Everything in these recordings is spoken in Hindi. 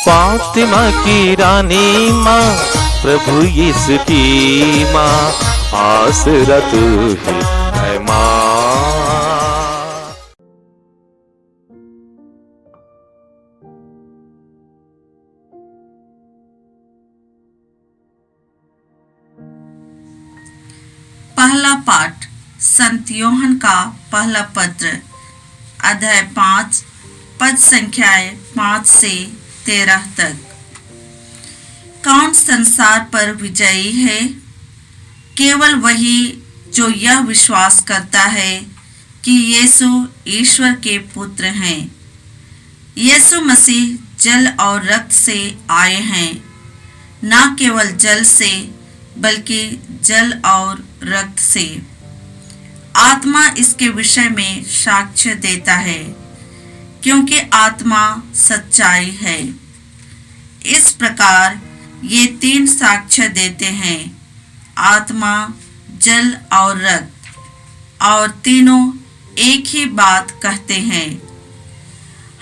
फातिमा की रानी माँ, प्रभु यीशु की माँ, आसरा तू ही है माँ। पहला पाठ संत योहन का पहला पत्र, अध्याय 5, पद संख्याएं 5 से 13 तक। कौन संसार पर विजयी है? केवल वही जो यह विश्वास करता है कि यीशु ईश्वर के पुत्र हैं। यीशु मसीह जल और रक्त से आए हैं, न केवल जल से बल्कि जल और रक्त से। आत्मा इसके विषय में साक्ष्य देता है, क्योंकि आत्मा सच्चाई है। इस प्रकार ये 3 साक्ष्य देते हैं, आत्मा, जल और रक्त, और तीनों एक ही बात कहते हैं।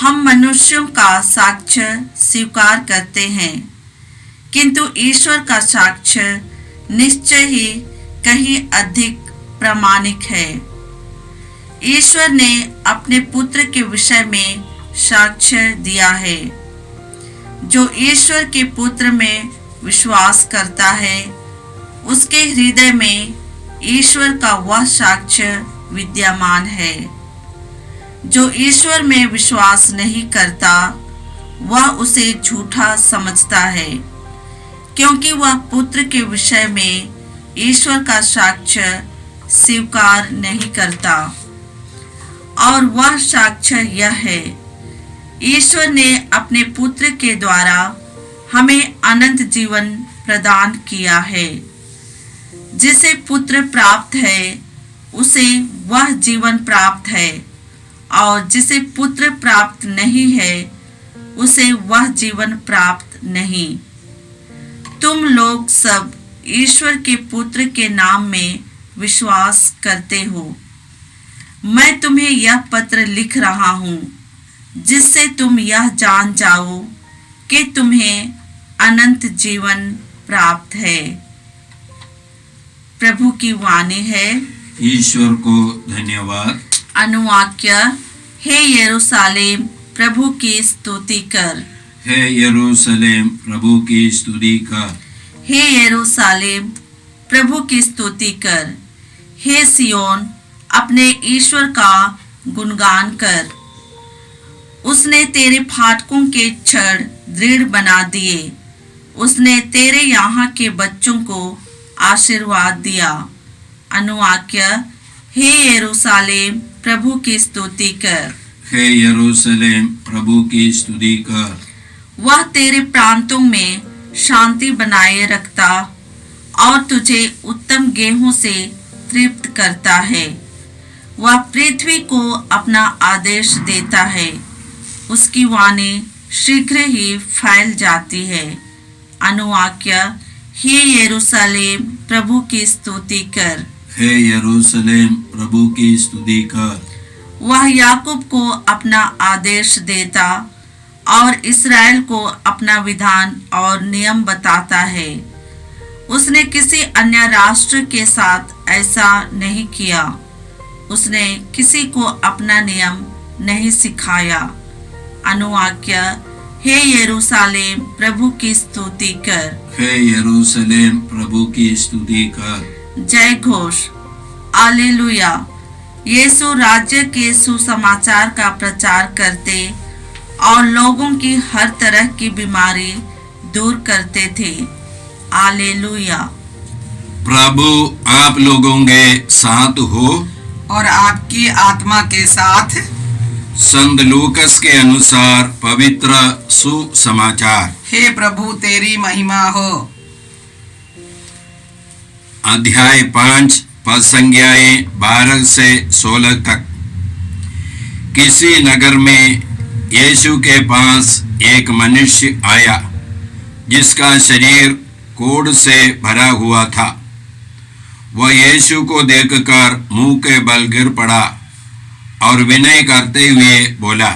हम मनुष्यों का साक्ष्य स्वीकार करते हैं, किंतु ईश्वर का साक्ष्य निश्चय ही कहीं अधिक प्रामाणिक है। ईश्वर ने अपने पुत्र के विषय में साक्ष्य दिया है। जो ईश्वर के पुत्र में विश्वास करता है, उसके हृदय में ईश्वर का वह साक्ष्य विद्यमान है। जो ईश्वर में विश्वास नहीं करता, वह उसे झूठा समझता है, क्योंकि वह पुत्र के विषय में ईश्वर का साक्ष्य स्वीकार नहीं करता। और वह साक्ष्य यह है, ईश्वर ने अपने पुत्र के द्वारा हमें अनंत जीवन प्रदान किया है। जिसे पुत्र प्राप्त है, उसे वह जीवन प्राप्त है, और जिसे पुत्र प्राप्त नहीं है, उसे वह जीवन प्राप्त नहीं। तुम लोग सब ईश्वर के पुत्र के नाम में विश्वास करते हो। मैं तुम्हें यह पत्र लिख रहा हूँ, जिससे तुम यह जान जाओ कि तुम्हें अनंत जीवन प्राप्त है। प्रभु की वाणी है। ईश्वर को धन्यवाद। अनुवाक्य, हे यरूशलेम, प्रभु की स्तुति कर। हे यरूशलेम, प्रभु की स्तुति कर। हे यरूशलेम, प्रभु की स्तुति कर। हे सियोन, अपने ईश्वर का गुणगान कर। उसने तेरे फाटकों के छड़ दृढ़ बना दिए। उसने तेरे यहाँ के बच्चों को आशीर्वाद दिया। अनुवाक्य, हे यरूशलेम, प्रभु की स्तुति कर। हे यरूशलेम, प्रभु की स्तुति कर। वह तेरे प्रांतों में शांति बनाए रखता और तुझे उत्तम गेहूं से तृप्त करता है। वह पृथ्वी को अपना आदेश देता है, उसकी वाणी शीघ्र ही फैल जाती है। अनुवाक्य, हे यरूशलेम, प्रभु की स्तुति कर। हे यरूशलेम, प्रभु की स्तुति कर। वह याकूब को अपना आदेश देता और इस्राएल को अपना विधान और नियम बताता है। उसने किसी अन्य राष्ट्र के साथ ऐसा नहीं किया। उसने किसी को अपना नियम नहीं सिखाया। अनुवाक्य, हे यरूशलेम, प्रभु की स्तुति कर। हे यरूशलेम, प्रभु की स्तुति कर। जय घोष, हालेलुया। यीशु राज्य के सुसमाचार का प्रचार करते और लोगों की हर तरह की बीमारी दूर करते थे। हालेलुया। प्रभु आप लोगों के साथ हो और आपकी आत्मा के साथ। संत लूकस के अनुसार पवित्र सुसमाचार। हे प्रभु, तेरी महिमा हो। अध्याय 5, पद संज्ञाएं 12 से 16 तक। किसी नगर में यीशु के पास एक मनुष्य आया, जिसका शरीर कोढ़ से भरा हुआ था। वह यीशु को देखकर मुंह के बल गिर पड़ा और विनय करते हुए बोला,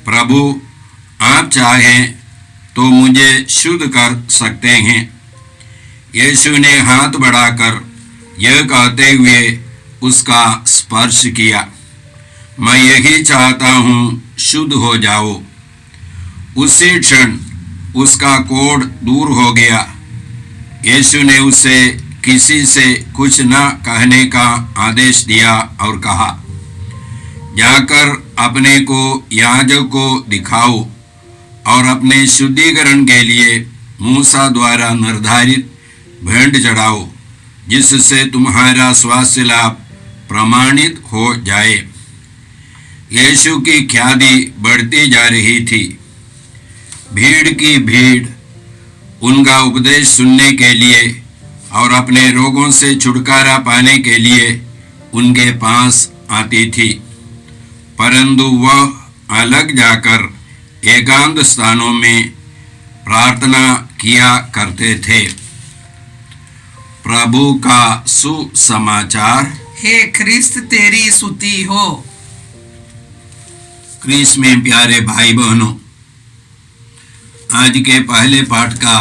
प्रभु, आप चाहें तो मुझे शुद्ध कर सकते हैं। यीशु ने हाथ बढ़ाकर यह कहते हुए उसका स्पर्श किया, मैं यही चाहता हूँ, शुद्ध हो जाओ। उसी क्षण उसका कोढ़ दूर हो गया। यीशु ने उसे किसी से कुछ न कहने का आदेश दिया और कहा, जाकर अपने को याजक को दिखाओ और अपने शुद्धिकरण के लिए मूसा द्वारा निर्धारित भेंट चढ़ाओ, जिससे तुम्हारा स्वास्थ्य लाभ प्रमाणित हो जाए। यीशु की ख्याति बढ़ती जा रही थी। भीड़ की भीड़ उनका उपदेश सुनने के लिए और अपने रोगों से छुटकारा पाने के लिए उनके पास आती थी, परंतु वह अलग जाकर एकांत स्थानों में प्रार्थना किया करते थे। प्रभु का सुसमाचार। हे ख्रिस्त तेरी स्तुति हो। क्रिस में प्यारे भाई बहनों, आज के पहले पाठ का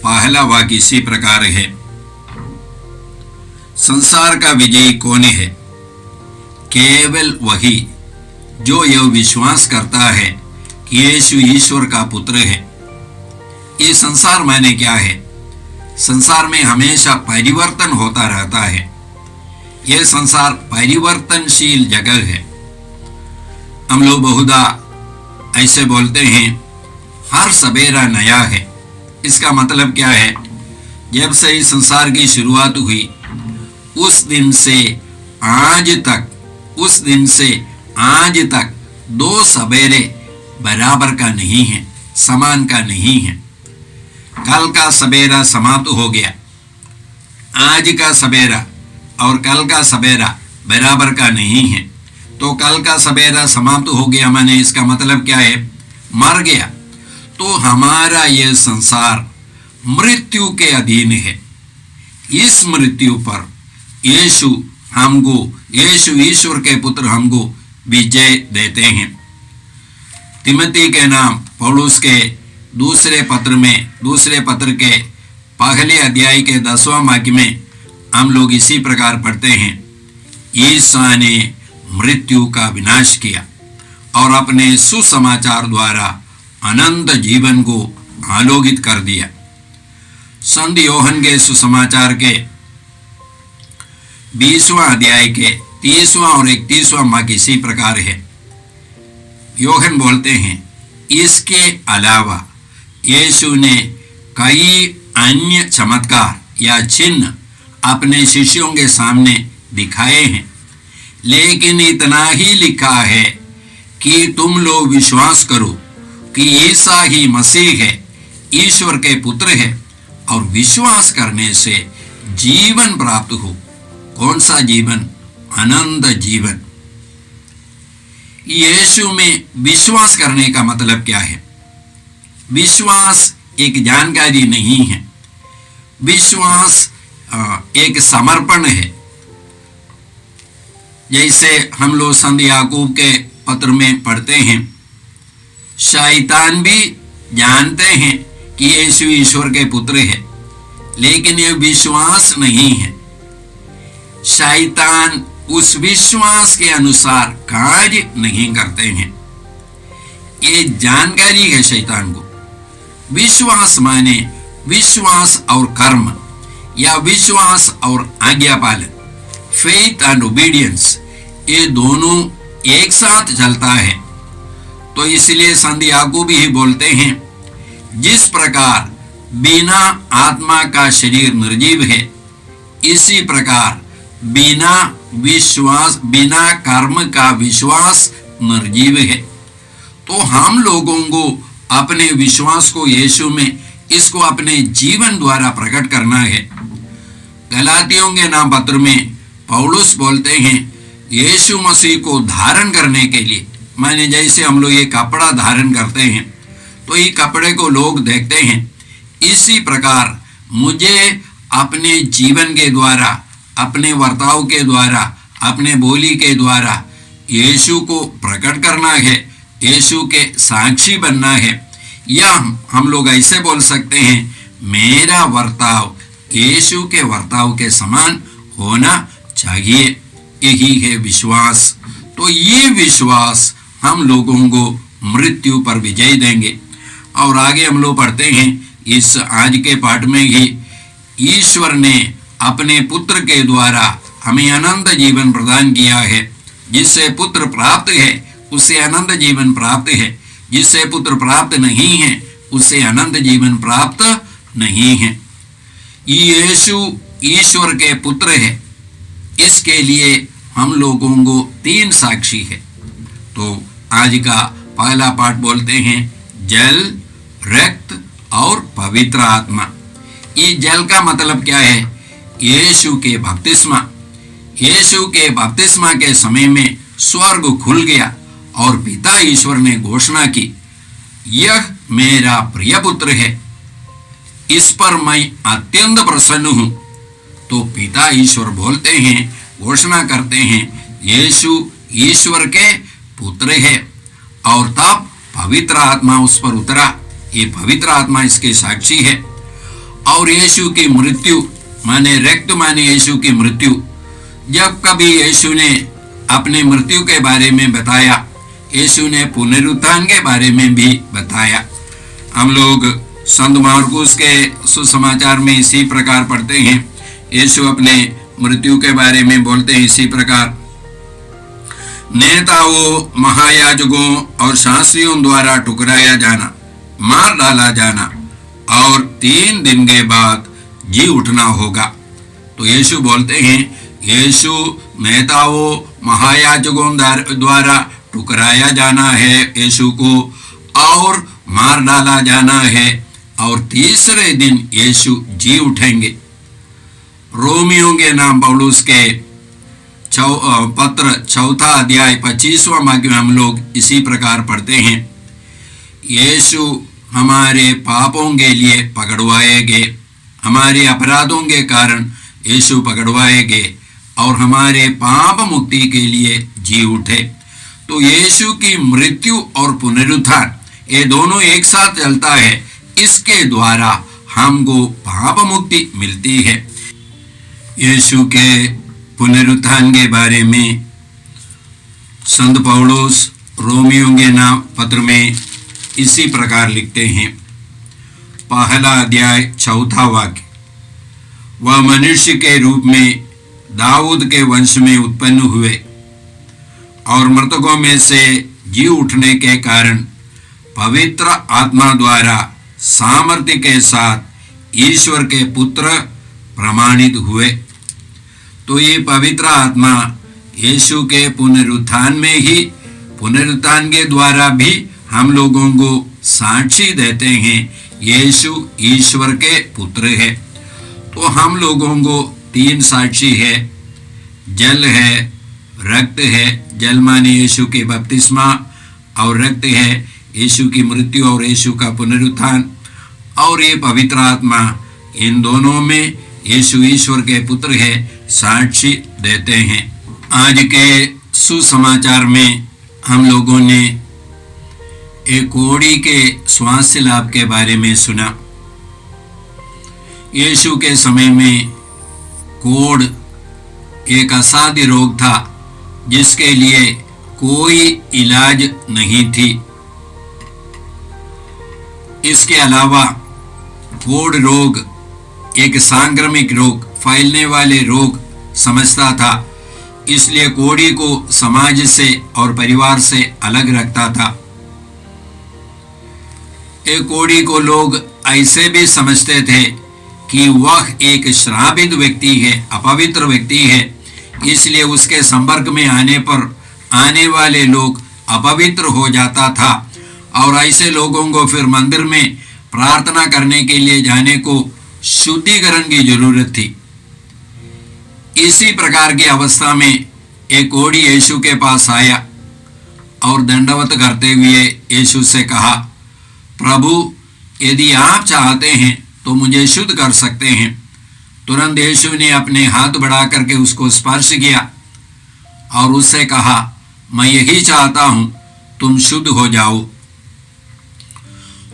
पहला वाक्य इसी प्रकार है, संसार का विजयी कौन है? केवल वही जो यह विश्वास करता है कि यीशु ईश्वर का पुत्र है। ये संसार माने क्या है? संसार में हमेशा परिवर्तन होता रहता है। यह संसार परिवर्तनशील जगह है। हम लोग बहुधा ऐसे बोलते हैं, हर सवेरा नया है। इसका मतलब क्या है? जब से इस संसार की शुरुआत हुई उस दिन से आज तक दो सवेरे बराबर का नहीं है, समान का नहीं है। कल का सवेरा समाप्त हो गया, आज का सवेरा और कल का सवेरा बराबर का नहीं है। तो कल का सवेरा समाप्त हो गया माने इसका मतलब क्या है? मर गया। तो हमारा यह संसार मृत्यु के अधीन है। इस मृत्यु पर यीशु ईश्वर के पुत्र हमको विजय देते हैं। तिमोथी के नाम पौलुस के दूसरे पत्र के पहले अध्याय के 10वां वाक्य में हम लोग इसी प्रकार पढ़ते हैं, ईसा ने मृत्यु का विनाश किया और अपने सुसमाचार द्वारा अनंत जीवन को आलोकित कर दिया। संत योहन के सुसमाचार के 20वां अध्याय के 30वां और 31वां वाक्य इसी प्रकार है। योहन बोलते हैं, इसके अलावा यीशु ने कई अन्य चमत्कार या चिन्ह अपने शिष्यों के सामने दिखाए हैं, लेकिन इतना ही लिखा है कि तुम लोग विश्वास करो कि ईसा ही मसीह है, ईश्वर के पुत्र है, और विश्वास करने से जीवन प्राप्त हो। कौन सा जीवन? अनंत जीवन। यीशु में विश्वास करने का मतलब क्या है? विश्वास एक जानकारी नहीं है, विश्वास एक समर्पण है। जैसे हम लोग संत याकूब के पत्र में पढ़ते हैं, शैतान भी जानते हैं कि यीशु ईश्वर के पुत्र है, लेकिन यह विश्वास नहीं है। शैतान उस विश्वास के अनुसार कार्य नहीं करते हैं। ये जानकारी है शैतान को। विश्वास माने विश्वास और कर्म या विश्वास और आज्ञा पालन, फेथ एंड ओबीडियंस, ये दोनों एक साथ चलता है। तो इसलिए संत याकूब ही बोलते हैं, जिस प्रकार बिना आत्मा का शरीर निर्जीव है, इसी प्रकार बिना कर्म का विश्वास निर्जीव है। तो हम लोगों को अपने विश्वास को यीशु में इसको अपने जीवन द्वारा प्रकट करना है। गलातियों के नाम पत्र में पौलुस बोलते हैं, यीशु मसीह को धारण करने के लिए, माने जैसे हम लोग ये कपड़ा धारण करते हैं तो ये कपड़े को लोग देखते हैं, इसी प्रकार मुझे अपने जीवन के द्वारा, अपने वर्ताव के द्वारा, अपने बोली के द्वारा यीशु को प्रकट करना है, यीशु के साक्षी बनना है। या हम लोग ऐसे बोल सकते हैं, मेरा वर्ताव यीशु के वर्ताव के समान होना चाहिए। यही है विश्वास। तो ये विश्वास हम लोगों को मृत्यु पर विजय देंगे। और आगे हम लोग पढ़ते हैं इस आज के पाठ में ही, ईश्वर ने अपने पुत्र के द्वारा हमें अनंत जीवन प्रदान किया है। जिससे पुत्र प्राप्त है उसे अनंत जीवन प्राप्त है, जिससे पुत्र प्राप्त नहीं है उसे अनंत जीवन प्राप्त नहीं है। यीशु ईश्वर के पुत्र है, इसके लिए हम लोगों को 3 साक्षी है। तो आज का पहला पाठ बोलते हैं जल, रक्त और पवित्र आत्मा। ये जल का मतलब क्या है? यीशु के बपतिस्मा। यीशु के बपतिस्मा के समय में स्वर्ग खुल गया और पिता ईश्वर ने घोषणा की, यह मेरा प्रिय पुत्र है, इस पर मैं अत्यंत प्रसन्न हूं। तो पिता ईश्वर बोलते हैं, घोषणा करते हैं, यीशु ईश्वर के पुत्र है। और तब पवित्र आत्मा उस पर उतरा। ये पवित्र आत्मा इसके साक्षी है। और यीशु की मृत्यु माने रक्त माने यीशु की मृत्यु। जब कभी यीशु ने अपने मृत्यु के बारे में बताया, यीशु ने पुनरुत्थान के बारे में भी बताया। हम लोग संत मार्कुस के सुसमाचार में इसी प्रकार पढ़ते हैं। यीशु अपने मृत्यु के बारे में बोलते हैं इसी प्रकार, नेताओं, महायाजकों और शास्त्रियों द्वारा ठुकराया जाना, मार डाला जाना और 3 दिन के बाद जी उठना होगा। तो यीशु बोलते हैं, यीशु नेताओं, महायाजकों द्वारा ठुकराया जाना है यीशु को, और मार डाला जाना है, और तीसरे दिन यीशु जी उठेंगे। रोमियों के नाम पौलुस के पत्र 4 अध्याय 25वां वाक्य में हम लोग इसी प्रकार पढ़ते हैं, यीशु हमारे पापों के लिए पकड़वाए गए, हमारे अपराधों के कारण यीशु पकड़वाए गए और हमारे पाप मुक्ति के लिए जी उठे। तो यीशु की मृत्यु और पुनरुत्थान ये दोनों एक साथ चलता है। इसके द्वारा हमको पाप मुक्ति मिलती है। यीशु के पुनरुत्थान के बारे में संत पौलुस रोमियों के नाम पत्र में इसी प्रकार लिखते हैं, पहला अध्याय 4 वाक्य, वह मनुष्य के रूप में दाऊद के वंश में उत्पन्न हुए और मृतकों में से जी उठने के कारण पवित्र आत्मा द्वारा सामर्थ्य के साथ ईश्वर के पुत्र प्रमाणित हुए। तो ये पवित्र आत्मा यीशु के पुनरुत्थान में ही, पुनरुत्थान के द्वारा भी हम लोगों को साक्षी देते हैं, यीशु ईश्वर के पुत्र है। तो हम लोगों को 3 साक्षी है, जल है, रक्त है, जल माने यीशु के बपतिस्मा, और रक्त है यीशु की मृत्यु और यीशु का पुनरुत्थान, और ये पवित्र आत्मा, इन दोनों में यीशु ईश्वर के पुत्र है, साक्षी देते हैं। आज के सुसमाचार में हम लोगों ने एक कोढ़ी के स्वास्थ्य लाभ के बारे में सुना। यीशु के समय में कोढ़ एक असाध्य रोग था जिसके लिए कोई इलाज नहीं थी। इसके अलावा कोढ़ रोग एक सांक्रमिक रोग, फैलने वाले रोग समझता था, इसलिए कोढ़ी को समाज से और परिवार से अलग रखता था। एक कोढ़ी को लोग ऐसे भी समझते थे कि वह एक श्रापित व्यक्ति है, अपवित्र व्यक्ति है, इसलिए उसके संपर्क में आने पर आने वाले लोग अपवित्र हो जाता था और ऐसे लोगों को फिर मंदिर में प्रार्थना करने के लिए जाने को शुद्धिकरण की जरूरत थी। इसी प्रकार की अवस्था में एक कोढ़ी यीशु के पास आया और दंडवत करते हुए यीशु से कहा, प्रभु, यदि आप चाहते हैं तो मुझे शुद्ध कर सकते हैं। तुरंत यीशु ने अपने हाथ बढ़ा करके उसको स्पर्श किया और उससे कहा, मैं यही चाहता हूं, तुम शुद्ध हो जाओ।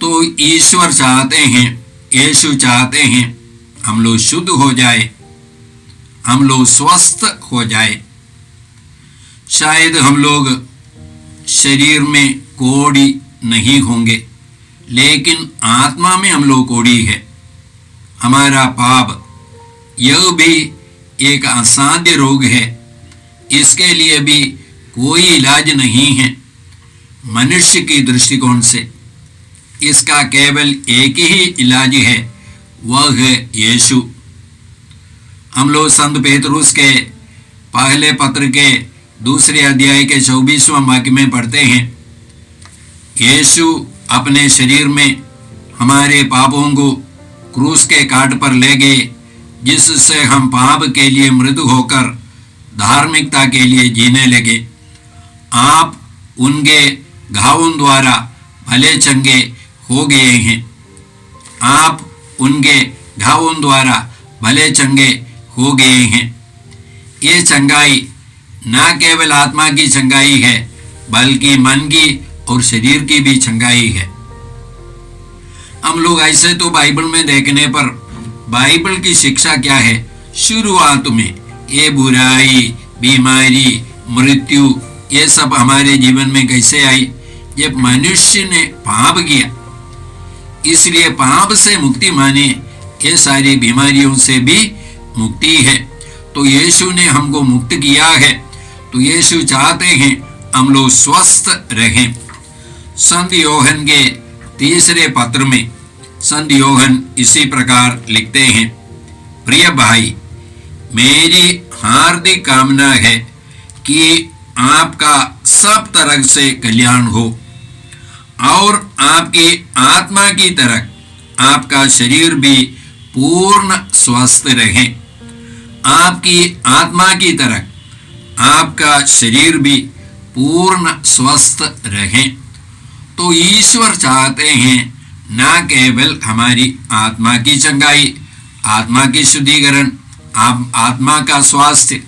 तो ईश्वर चाहते हैं, यीशु चाहते हैं हम लोग शुद्ध हो जाए, हम लोग स्वस्थ हो जाए। शायद हम लोग शरीर में कोढ़ी नहीं होंगे, लेकिन आत्मा में हम लोग कोढ़ी है। हमारा पाप यह भी एक असाध्य रोग है, इसके लिए भी कोई इलाज नहीं है मनुष्य की दृष्टिकोण से। इसका केवल एक ही इलाज है, वह है यीशु। हम लोग संत पेतरुस के पहले पत्र के दूसरे अध्याय के 24वां वाक्य में पढ़ते हैं, यीशु अपने शरीर में हमारे पापों को क्रूस के काट पर ले गए, जिससे हम पाप के लिए मृत्यु होकर धार्मिकता के लिए जीने लगे। आप उनके घावों द्वारा भले चंगे हो गए हैं। आप उनके घावों द्वारा भले चंगे हो गए हैं। ये चंगाई न केवल आत्मा की चंगाई है, बल्कि मन की और शरीर की भी चंगाई है। हम लोग ऐसे तो बाइबल में देखने पर बाइबल की शिक्षा क्या है, शुरुआत में ये बुराई, बीमारी, मृत्यु, ये सब हमारे जीवन में कैसे आई? जब मनुष्य ने पाप किया। इसलिए पाप से मुक्ति माने ये सारी बीमारियों से भी मुक्ति है। तो यीशु ने हमको मुक्त किया है, तो यीशु चाहते हैं हम लोग स्वस्थ रहें। संत योहन के तीसरे पत्र में संत योहन इसी प्रकार लिखते हैं, प्रिय भाई, मेरी हार्दिक कामना है कि आपका सब तरह से कल्याण हो और आपकी आत्मा की तरह आपका शरीर भी पूर्ण स्वस्थ रहे। आपकी आत्मा की तरह आपका शरीर भी पूर्ण स्वस्थ रहे। तो ईश्वर चाहते हैं न केवल हमारी आत्मा की चंगाई, आत्मा की शुद्धिकरण, आत्मा का स्वास्थ्य,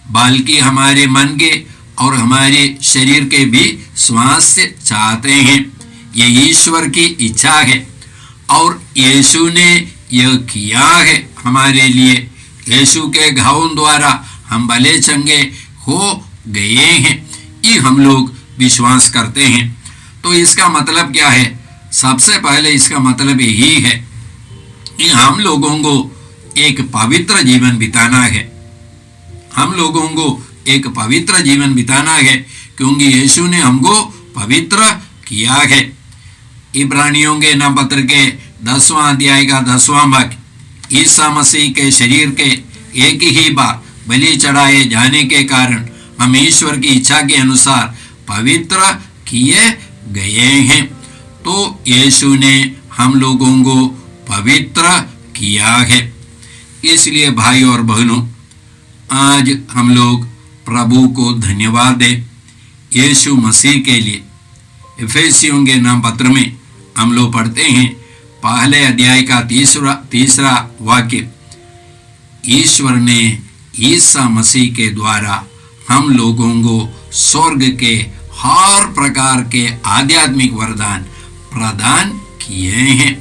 बल्कि हमारे मन के और हमारे शरीर के भी स्वास्थ्य चाहते हैं। ये ईश्वर की इच्छा है और यीशु ने यह किया है हमारे लिए। यीशु के घावों द्वारा हम भले चंगे हो गए हैं, ये हम लोग विश्वास करते हैं। तो इसका मतलब क्या है? सबसे पहले इसका मतलब यही है कि हम लोगों को एक पवित्र जीवन बिताना है। हम लोगों को एक पवित्र जीवन बिताना है, क्योंकि यीशु ने हमको पवित्र किया है। इब्रानियों के नाम पत्र के 10वां अध्याय का 10वां वाक्य, ईसा मसीह के शरीर के एक ही बार बलि चढ़ाए जाने के कारण हम ईश्वर की इच्छा के अनुसार पवित्र किए गए हैं। तो यीशु ने हम लोगों को पवित्र किया है। इसलिए भाई और बहनों, आज हम लोग प्रभु को धन्यवाद दें यीशु मसीह के लिए। इफिसियों के नाम पत्र में हम लोग पढ़ते हैं पहले अध्याय का तीसरा वाक्य, ईश्वर ने ईसा मसीह के द्वारा हम लोगों को स्वर्ग के हर प्रकार के आध्यात्मिक वरदान प्रदान किए हैं।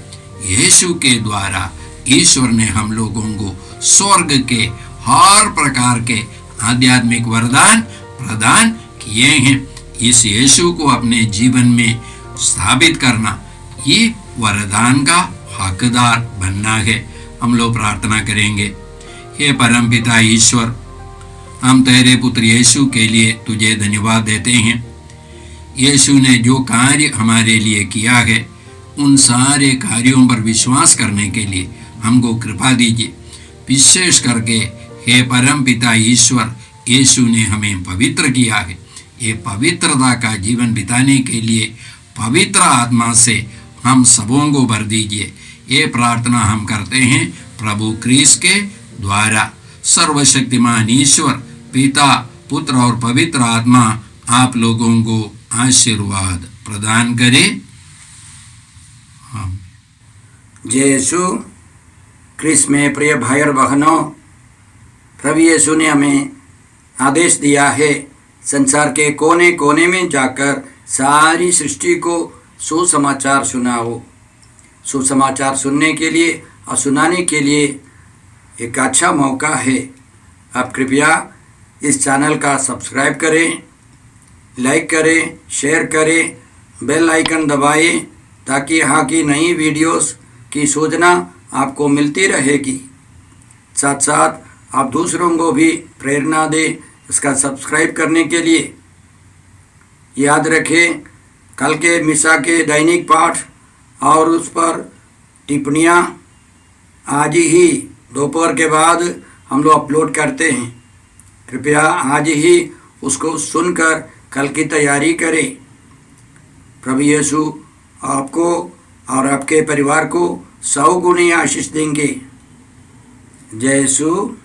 यीशु के द्वारा ईश्वर ने हम लोगों को स्वर्ग के हर प्रकार के आध्यात्मिक वरदान प्रदान किए हैं। इस यीशु को अपने जीवन में स्थापित करना, ये वरदान का हकदार बनना है। हम लोग प्रार्थना करेंगे। हे परमपिता ईश्वर, हम तेरे पुत्र यीशु के लिए तुझे धन्यवाद देते हैं। यीशु ने जो कार्य हमारे लिए किया है, उन सारे कार्यों पर विश्वास करने के लिए हमको कृपा दीजिए। विशेष करके हे परम पिता ईश्वर, यीशु ने हमें पवित्र किया है। ये पवित्रता का जीवन बिताने के लिए पवित्र आत्मा से हम सबों को भर दीजिए। ये प्रार्थना हम करते हैं प्रभु क्रिस्त के द्वारा। सर्वशक्तिमान ईश्वर पिता, पुत्र और पवित्र आत्मा आप लोगों को आशीर्वाद प्रदान करे। जय यीशु क्रिस्त में प्रिय भाई और बहनों, प्रभु यीशु ने हमें आदेश दिया है संसार के कोने कोने में जाकर सारी सृष्टि को सुसमाचार सुनाओ। सुसमाचार सुनने के लिए और सुनाने के लिए एक अच्छा मौका है। आप कृपया इस चैनल का सब्सक्राइब करें, लाइक करें, शेयर करें, बेल आइकन दबाएं ताकि यहाँ की नई वीडियोस की सूचना आपको मिलती रहेगी। साथ साथ आप दूसरों को भी प्रेरणा दें इसका सब्सक्राइब करने के लिए। याद रखें, कल के मिसा के दैनिक पाठ और उस पर टिप्पणियाँ आज ही दोपहर के बाद हम लोग अपलोड करते हैं। कृपया आज ही उसको सुनकर कल की तैयारी करें। प्रभु यीशु आपको और आपके परिवार को 100 गुनी आशीष देंगे। जय यीशु।